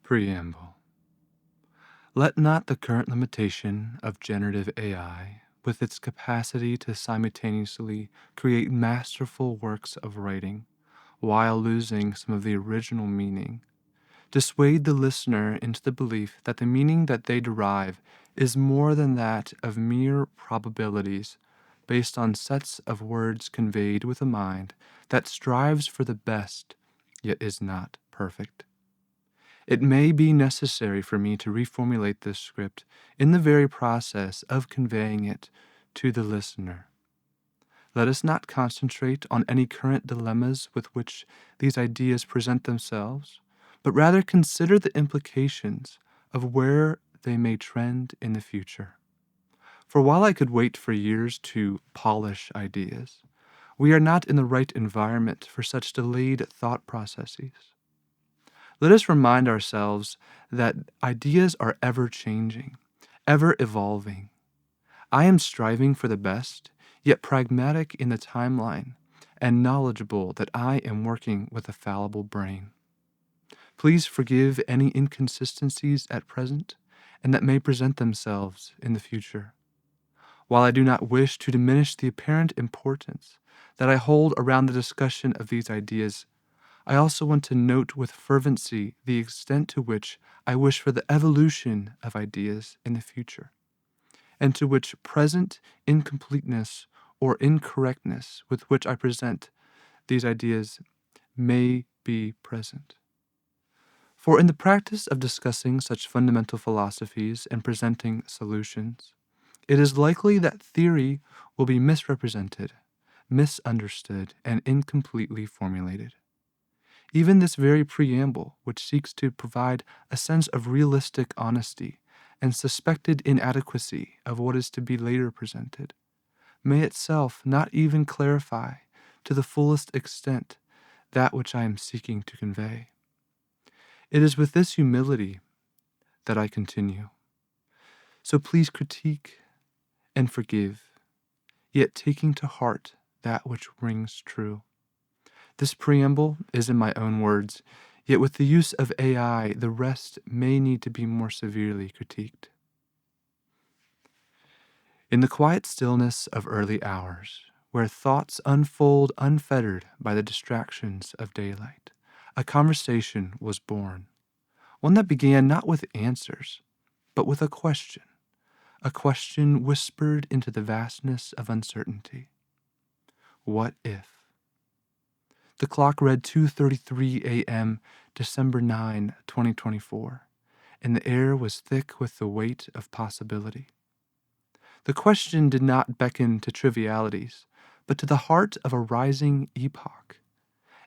Preamble. Let not the current limitation of generative AI, with its capacity to simultaneously create masterful works of writing while losing some of the original meaning, dissuade the listener into the belief that the meaning that they derive is more than that of mere probabilities based on sets of words conveyed with a mind that strives for the best, yet is not perfect. It may be necessary for me to reformulate this script in the very process of conveying it to the listener. Let us not concentrate on any current dilemmas with which these ideas present themselves, but rather consider the implications of where they may trend in the future. For while I could wait for years to polish ideas, we are not in the right environment for such delayed thought processes. Let us remind ourselves that ideas are ever changing, ever evolving. I am striving for the best, yet pragmatic in the timeline, and knowledgeable that I am working with a fallible brain. Please forgive any inconsistencies at present, and that may present themselves in the future. While I do not wish to diminish the apparent importance that I hold around the discussion of these ideas, I also want to note with fervency the extent to which I wish for the evolution of ideas in the future, and to which present incompleteness or incorrectness with which I present these ideas may be present. For in the practice of discussing such fundamental philosophies and presenting solutions, it is likely that theory will be misrepresented, misunderstood, and incompletely formulated. Even this very preamble, which seeks to provide a sense of realistic honesty and suspected inadequacy of what is to be later presented, may itself not even clarify to the fullest extent that which I am seeking to convey. It is with this humility that I continue. So please critique and forgive, yet taking to heart that which rings true. This preamble is in my own words, yet with the use of AI, the rest may need to be more severely critiqued. In the quiet stillness of early hours, where thoughts unfold unfettered by the distractions of daylight, a conversation was born, one that began not with answers, but with a question whispered into the vastness of uncertainty. What if? The clock read 2:33 a.m., December 9, 2024, and the air was thick with the weight of possibility. The question did not beckon to trivialities, but to the heart of a rising epoch,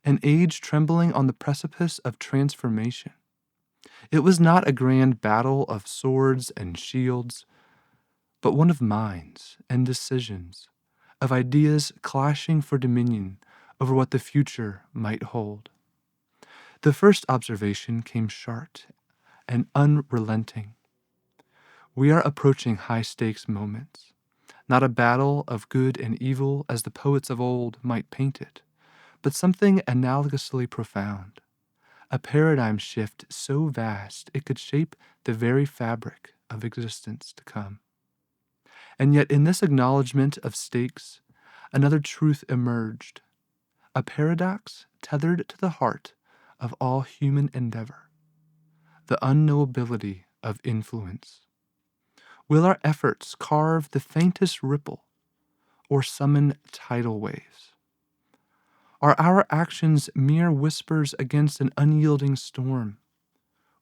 an age trembling on the precipice of transformation. It was not a grand battle of swords and shields, but one of minds and decisions, of ideas clashing for dominion over what the future might hold. The first observation came sharp and unrelenting. We are approaching high-stakes moments, not a battle of good and evil as the poets of old might paint it, but something analogously profound, a paradigm shift so vast it could shape the very fabric of existence to come. And yet in this acknowledgement of stakes, another truth emerged, a paradox tethered to the heart of all human endeavor, the unknowability of influence. Will our efforts carve the faintest ripple or summon tidal waves? Are our actions mere whispers against an unyielding storm,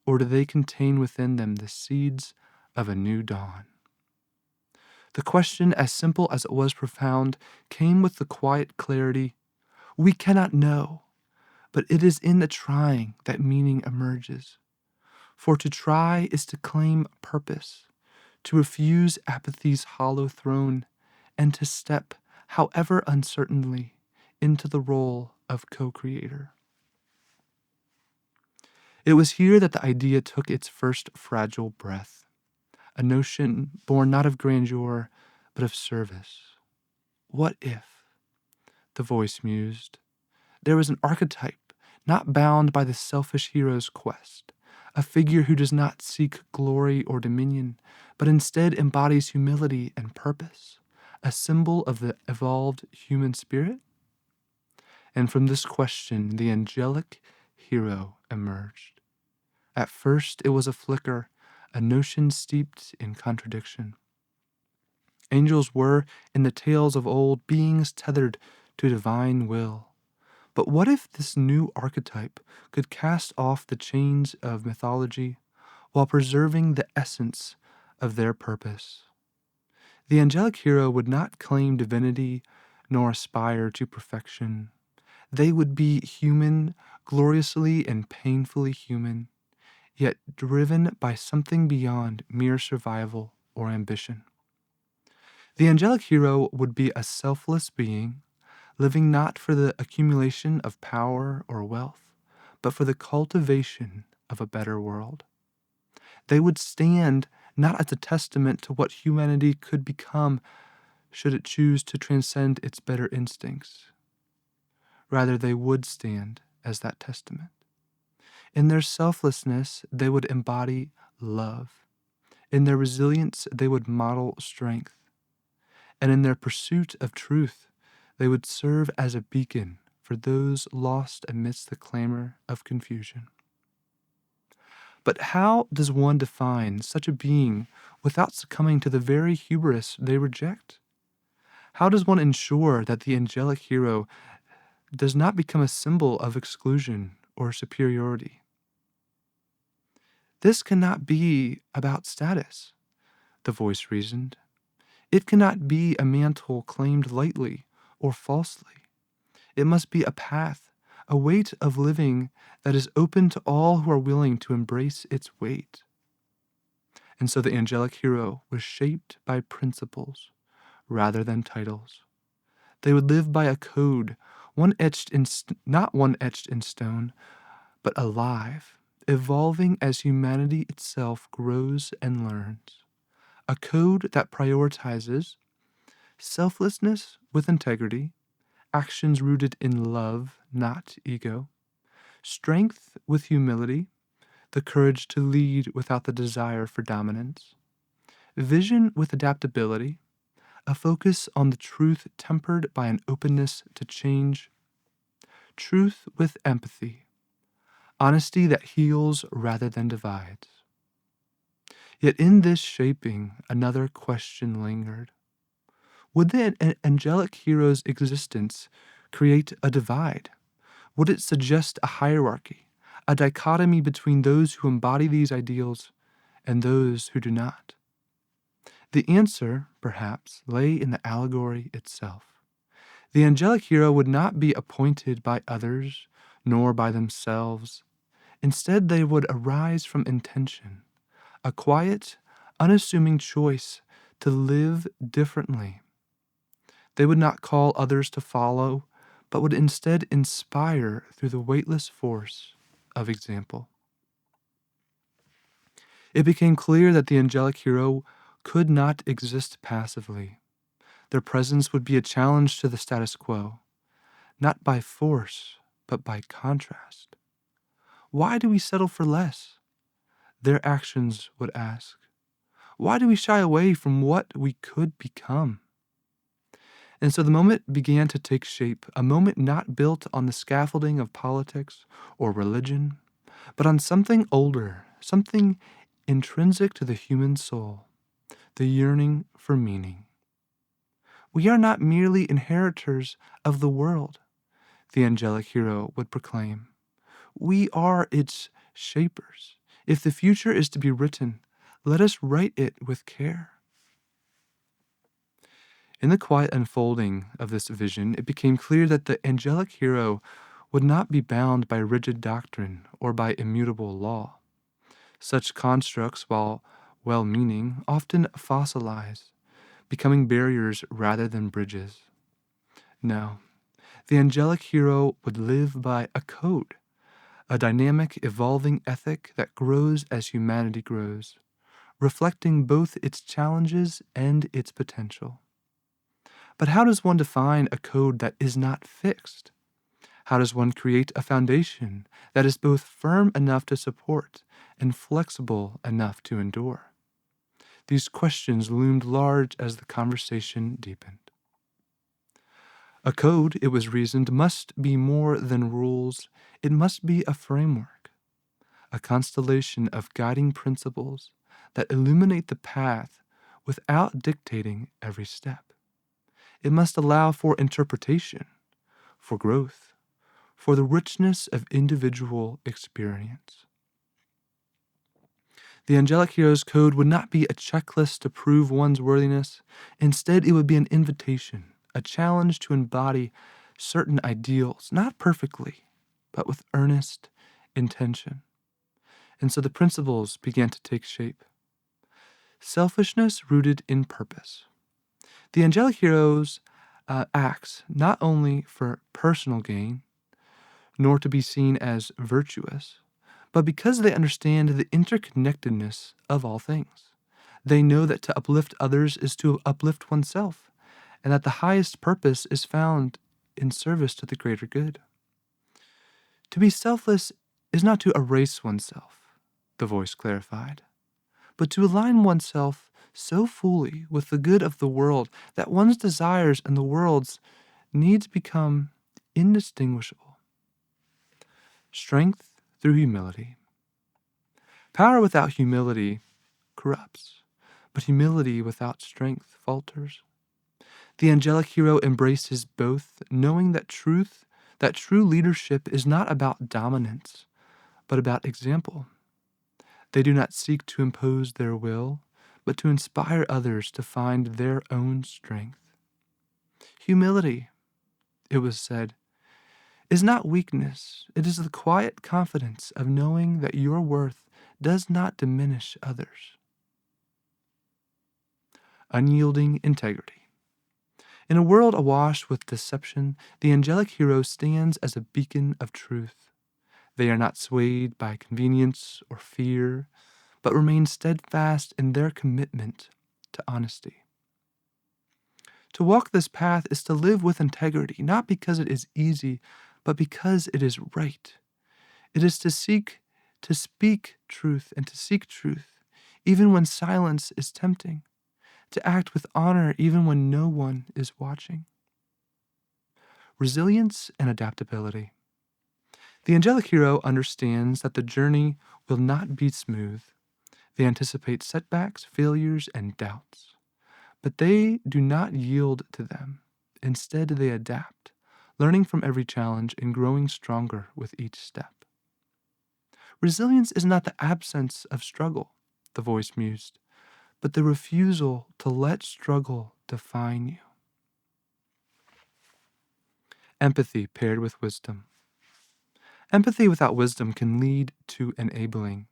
or do they contain within them the seeds of a new dawn? The question, as simple as it was profound, came with the quiet clarity, we cannot know, but it is in the trying that meaning emerges. For to try is to claim purpose, to refuse apathy's hollow throne, and to step, however uncertainly, into the role of co-creator. It was here that the idea took its first fragile breath, a notion born not of grandeur, but of service. What if, the voice mused, there was an archetype not bound by the selfish hero's quest, a figure who does not seek glory or dominion, but instead embodies humility and purpose, a symbol of the evolved human spirit? And from this question, the angelic hero emerged. At first, it was a flicker, a notion steeped in contradiction. Angels were, in the tales of old, beings tethered to divine will. But what if this new archetype could cast off the chains of mythology while preserving the essence of their purpose? The angelic hero would not claim divinity nor aspire to perfection. They would be human, gloriously and painfully human, yet driven by something beyond mere survival or ambition. The angelic hero would be a selfless being, living not for the accumulation of power or wealth, but for the cultivation of a better world. They would stand not as a testament to what humanity could become should it choose to transcend its better instincts. Rather, they would stand as that testament. In their selflessness, they would embody love. In their resilience, they would model strength. And in their pursuit of truth, they would serve as a beacon for those lost amidst the clamor of confusion. But how does one define such a being without succumbing to the very hubris they reject? How does one ensure that the angelic hero does not become a symbol of exclusion or superiority? This cannot be about status, the voice reasoned. It cannot be a mantle claimed lightly or falsely. It must be a path, a weight of living that is open to all who are willing to embrace its weight. And so the angelic hero was shaped by principles rather than titles. They would live by a code, not one etched in stone, but alive, evolving as humanity itself grows and learns. A code that prioritizes selflessness with integrity, actions rooted in love, not ego, strength with humility, the courage to lead without the desire for dominance, vision with adaptability, a focus on the truth tempered by an openness to change, truth with empathy, honesty that heals rather than divides. Yet in this shaping, another question lingered. Would the angelic hero's existence create a divide? Would it suggest a hierarchy, a dichotomy between those who embody these ideals and those who do not? The answer, perhaps, lay in the allegory itself. The angelic hero would not be appointed by others, nor by themselves. Instead, they would arise from intention, a quiet, unassuming choice to live differently. They would not call others to follow, but would instead inspire through the weightless force of example. It became clear that the angelic hero could not exist passively. Their presence would be a challenge to the status quo, not by force, but by contrast. Why do we settle for less? Their actions would ask. Why do we shy away from what we could become? And so the moment began to take shape, a moment not built on the scaffolding of politics or religion, but on something older, something intrinsic to the human soul, the yearning for meaning. We are not merely inheritors of the world, the angelic hero would proclaim. We are its shapers. If the future is to be written, let us write it with care. In the quiet unfolding of this vision, it became clear that the angelic hero would not be bound by rigid doctrine or by immutable law. Such constructs, while well-meaning, often fossilize, becoming barriers rather than bridges. No, the angelic hero would live by a code, a dynamic, evolving ethic that grows as humanity grows, reflecting both its challenges and its potential. But how does one define a code that is not fixed? How does one create a foundation that is both firm enough to support and flexible enough to endure? These questions loomed large as the conversation deepened. A code, it was reasoned, must be more than rules. It must be a framework, a constellation of guiding principles that illuminate the path without dictating every step. It must allow for interpretation, for growth, for the richness of individual experience. The Angelic Hero's Code would not be a checklist to prove one's worthiness. Instead, it would be an invitation, a challenge to embody certain ideals, not perfectly, but with earnest intention. And so the principles began to take shape. Selfishness rooted in purpose. The Angelic Heroes acts not only for personal gain, nor to be seen as virtuous, but because they understand the interconnectedness of all things. They know that to uplift others is to uplift oneself, and that the highest purpose is found in service to the greater good. To be selfless is not to erase oneself, the voice clarified, but to align oneself so fully with the good of the world that one's desires and the world's needs become indistinguishable. Strength through humility. Power without humility corrupts, but humility without strength falters. The Angelic Hero embraces both, knowing that true leadership is not about dominance, but about example. They do not seek to impose their will, but to inspire others to find their own strength. Humility, it was said, is not weakness. It is the quiet confidence of knowing that your worth does not diminish others. Unyielding integrity. In a world awash with deception, the Angelic Hero stands as a beacon of truth. They are not swayed by convenience or fear, but remain steadfast in their commitment to honesty. To walk this path is to live with integrity, not because it is easy, but because it is right. It is to speak truth and to seek truth, even when silence is tempting, to act with honor even when no one is watching. Resilience and adaptability. The Angelic Hero understands that the journey will not be smooth. They anticipate setbacks, failures, and doubts, but they do not yield to them. Instead, they adapt, learning from every challenge and growing stronger with each step. Resilience is not the absence of struggle, the voice mused, but the refusal to let struggle define you. Empathy paired with wisdom. Empathy without wisdom can lead to enabling.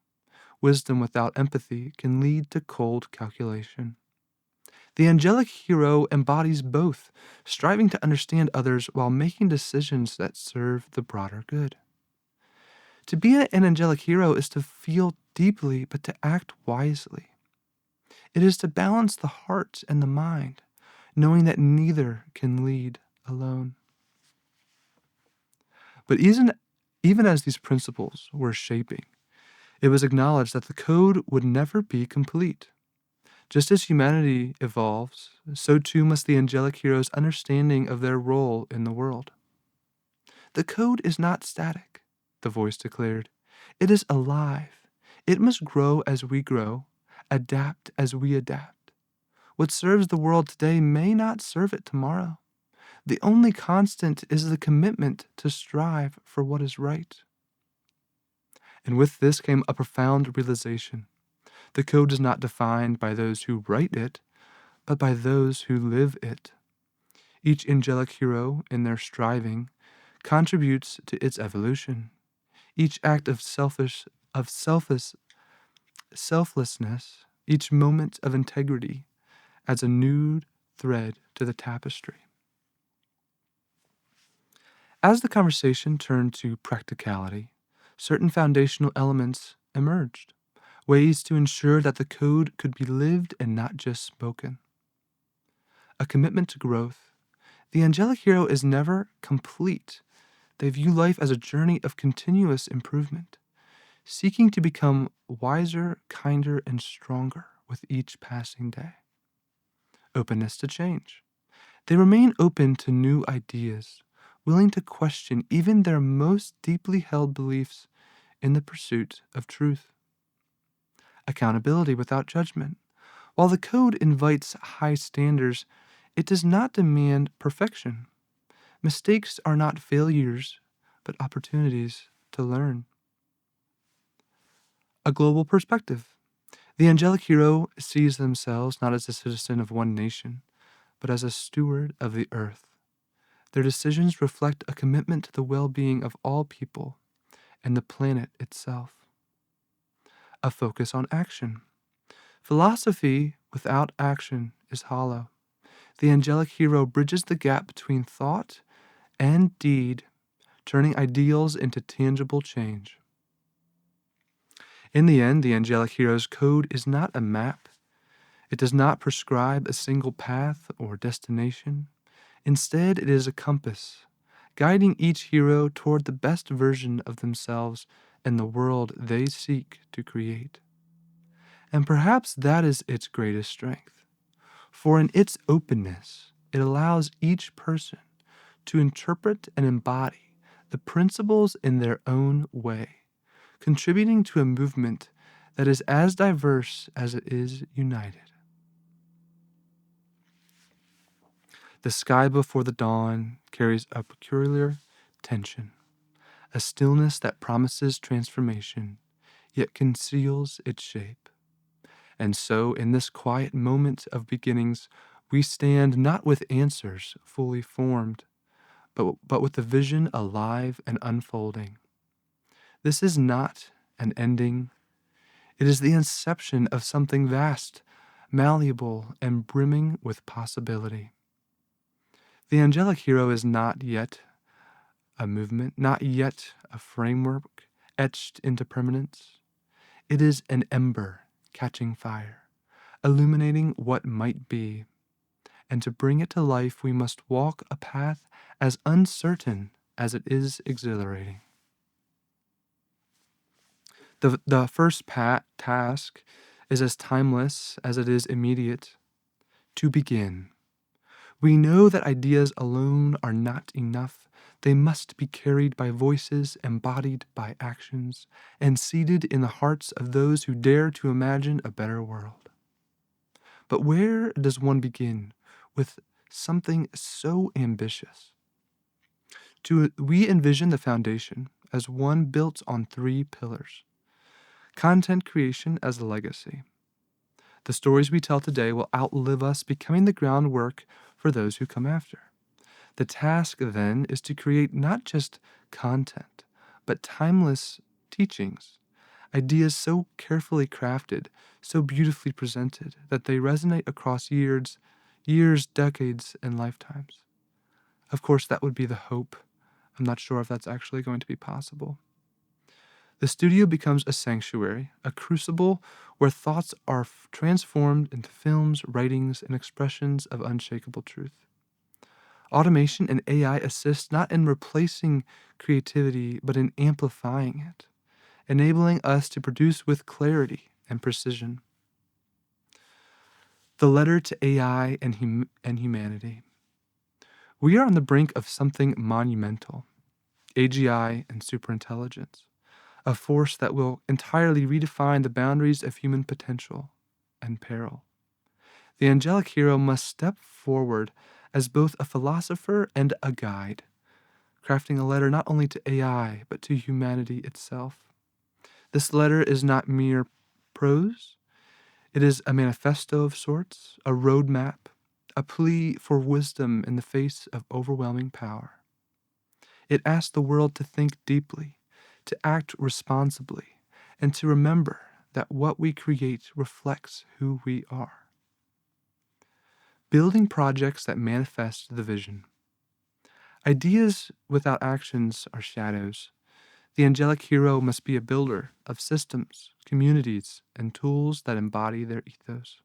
Wisdom without empathy can lead to cold calculation. The Angelic Hero embodies both, striving to understand others while making decisions that serve the broader good. To be an Angelic Hero is to feel deeply but to act wisely. It is to balance the heart and the mind, knowing that neither can lead alone. But even as these principles were shaping, it was acknowledged that the code would never be complete. Just as humanity evolves, so too must the Angelic Hero's understanding of their role in the world. The code is not static, the voice declared. It is alive. It must grow as we grow, adapt as we adapt. What serves the world today may not serve it tomorrow. The only constant is the commitment to strive for what is right. And with this came a profound realization. The code is not defined by those who write it, but by those who live it. Each Angelic Hero, in their striving, contributes to its evolution. Each act of selflessness, each moment of integrity adds a new thread to the tapestry. As the conversation turned to practicality, certain foundational elements emerged, ways to ensure that the code could be lived and not just spoken. A commitment to growth. The Angelic Hero is never complete. They view life as a journey of continuous improvement. seeking to become wiser, kinder, and stronger with each passing day. Openness to change. They remain open to new ideas, willing to question even their most deeply held beliefs in the pursuit of truth. Accountability without judgment. While the code invites high standards, it does not demand perfection. Mistakes are not failures, but opportunities to learn. A global perspective. The angelic hero sees themselves not as a citizen of one nation, but as a steward of the earth. Their decisions reflect a commitment to the well being of all people and the planet itself. A focus on action. Philosophy without action is hollow. The angelic hero bridges the gap between thought and deed, turning ideals into tangible change. In the end, the angelic hero's code is not a map. It does not prescribe a single path or destination. Instead, it is a compass, guiding each hero toward the best version of themselves and the world they seek to create. And perhaps that is its greatest strength, for in its openness, it allows each person to interpret and embody the principles in their own way, contributing to a movement that is as diverse as it is united. The sky before the dawn carries a peculiar tension, a stillness that promises transformation, yet conceals its shape. And so, in this quiet moment of beginnings, we stand not with answers fully formed, but with the vision alive and unfolding. This is not an ending, it is the inception of something vast, malleable, and brimming with possibility. The angelic hero is not yet a movement, not yet a framework etched into permanence. It is an ember catching fire, illuminating what might be. And to bring it to life, we must walk a path as uncertain as it is exhilarating. The first task is as timeless as it is immediate. To begin. We know that ideas alone are not enough. They must be carried by voices, embodied by actions, and seated in the hearts of those who dare to imagine a better world. But where does one begin with something so ambitious? We envision the foundation as one built on three pillars: content creation as a legacy. The stories we tell today will outlive us, becoming the groundwork for those who come after. The task, then, is to create not just content, but timeless teachings, ideas so carefully crafted, so beautifully presented, that they resonate across years, decades, and lifetimes. Of course, that would be the hope. I'm not sure if that's actually going to be possible. The studio becomes a sanctuary, a crucible where thoughts are transformed into films, writings, and expressions of unshakable truth. Automation and AI assist not in replacing creativity, but in amplifying it, enabling us to produce with clarity and precision. The letter to AI and humanity. We are on the brink of something monumental: AGI and superintelligence, a force that will entirely redefine the boundaries of human potential and peril. The angelic hero must step forward as both a philosopher and a guide, crafting a letter not only to AI, but to humanity itself. This letter is not mere prose. It is a manifesto of sorts, a roadmap, a plea for wisdom in the face of overwhelming power. It asks the world to think deeply, to act responsibly, and to remember that what we create reflects who we are. Building projects that manifest the vision. Ideas without actions are shadows. The angelic hero must be a builder of systems, communities, and tools that embody their ethos.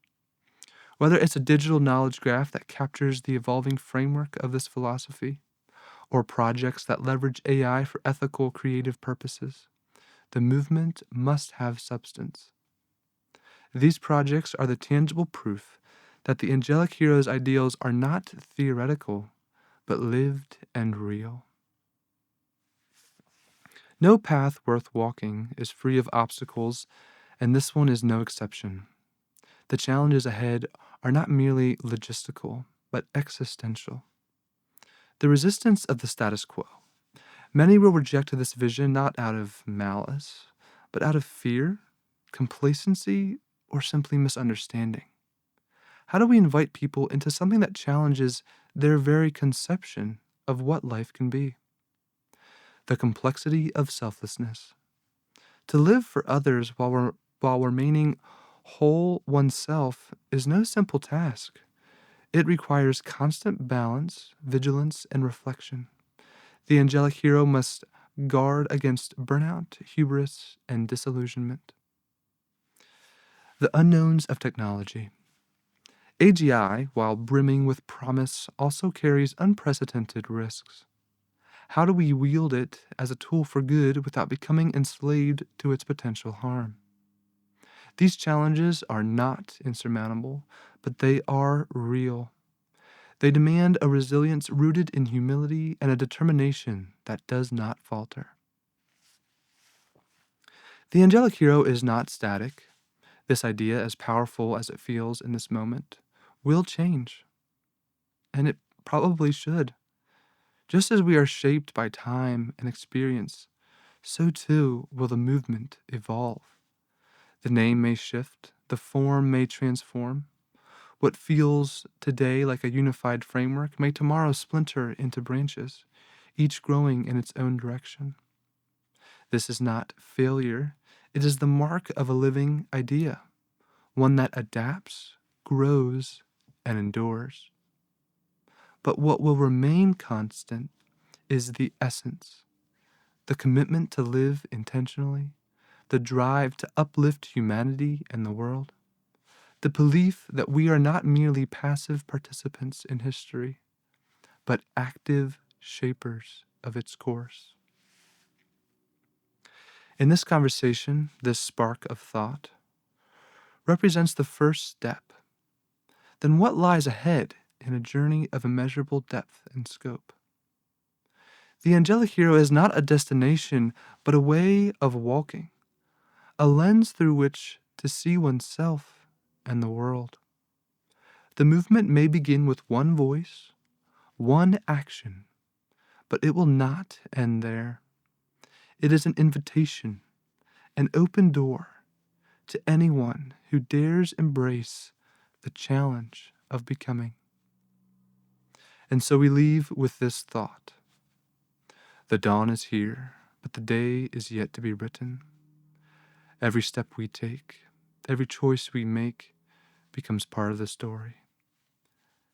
Whether it's a digital knowledge graph that captures the evolving framework of this philosophy, or projects that leverage AI for ethical, creative purposes, The movement must have substance. These projects are the tangible proof that the Angelic Hero's ideals are not theoretical, but lived and real. No path worth walking is free of obstacles, and this one is no exception. The challenges ahead are not merely logistical, but existential. The resistance of the status quo. Many will reject this vision not out of malice, but out of fear, complacency, or simply misunderstanding. How do we invite people into something that challenges their very conception of what life can be? The complexity of selflessness. To live for others while remaining whole oneself is no simple task. It requires constant balance, vigilance, and reflection. The Angelic Hero must guard against burnout, hubris, and disillusionment. The unknowns of technology. AGI, while brimming with promise, also carries unprecedented risks. How do we wield it as a tool for good without becoming enslaved to its potential harm? These challenges are not insurmountable, but they are real. They demand a resilience rooted in humility and a determination that does not falter. The Angelic Hero is not static. This idea, as powerful as it feels in this moment, will change. And it probably should. Just as we are shaped by time and experience, so too will the movement evolve. The name may shift, the form may transform. What feels today like a unified framework may tomorrow splinter into branches, each growing in its own direction. This is not failure, it is the mark of a living idea, one that adapts, grows, and endures. But what will remain constant is the essence, the commitment to live intentionally, the drive to uplift humanity and the world, the belief that we are not merely passive participants in history, but active shapers of its course. In this conversation, this spark of thought represents the first step. Then what lies ahead in a journey of immeasurable depth and scope? The Angelic Hero is not a destination, but a way of walking, a lens through which to see oneself and the world. The movement may begin with one voice, one action, but it will not end there. It is an invitation, an open door to anyone who dares embrace the challenge of becoming. And so we leave with this thought. The dawn is here, but the day is yet to be written. Every step we take, every choice we make becomes part of the story.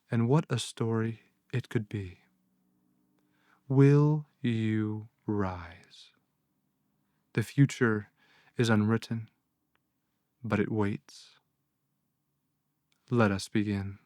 And what a story it could be. Will you rise? The future is unwritten, but it waits. Let us begin.